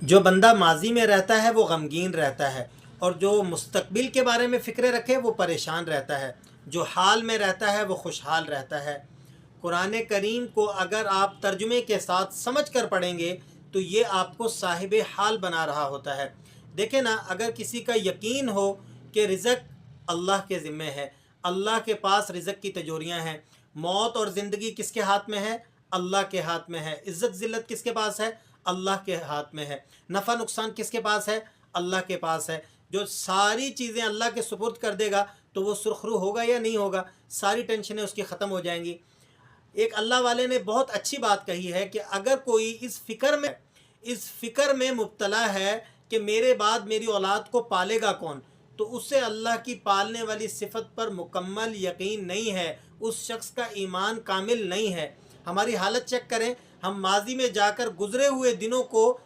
जो बंदा माजी में रहता है वो गमगीन रहता है, और जो मुस्तकबिल के बारे में फ़िक्र रखे वो परेशान रहता है। जो हाल में रहता है वो खुशहाल रहता है। कुरान करीम को अगर आप तर्जुमे के साथ समझ कर पढ़ेंगे तो ये आपको साहिब हाल बना रहा होता है। देखें ना, अगर किसी का यकीन हो कि रिज़्क़ अल्लाह के ज़िम्मे है, अल्लाह के पास रिज़्क़ की तिजोरियाँ हैं, मौत और ज़िंदगी किसके हाथ में है? अल्लाह के हाथ में है। इज़्ज़त ज़िल्लत किसके पास है? अल्लाह के हाथ में है। नफ़ा नुकसान किसके पास है? अल्लाह के पास है। जो सारी चीज़ें अल्लाह के सुपुर्द कर देगा तो वो सुरखरू होगा या नहीं होगा? सारी टेंशनें उसकी ख़त्म हो जाएंगी। एक अल्लाह वाले ने बहुत अच्छी बात कही है कि अगर कोई इस फ़िक्र में मुब्तला है कि मेरे बाद मेरी औलाद को पालेगा कौन, तो उसे अल्लाह की पालने वाली सिफत पर मुकम्मल यकीन नहीं है, उस शख्स का ईमान कामिल नहीं है। हमारी हालत चेक करें, हम माजी में जाकर गुजरे हुए दिनों को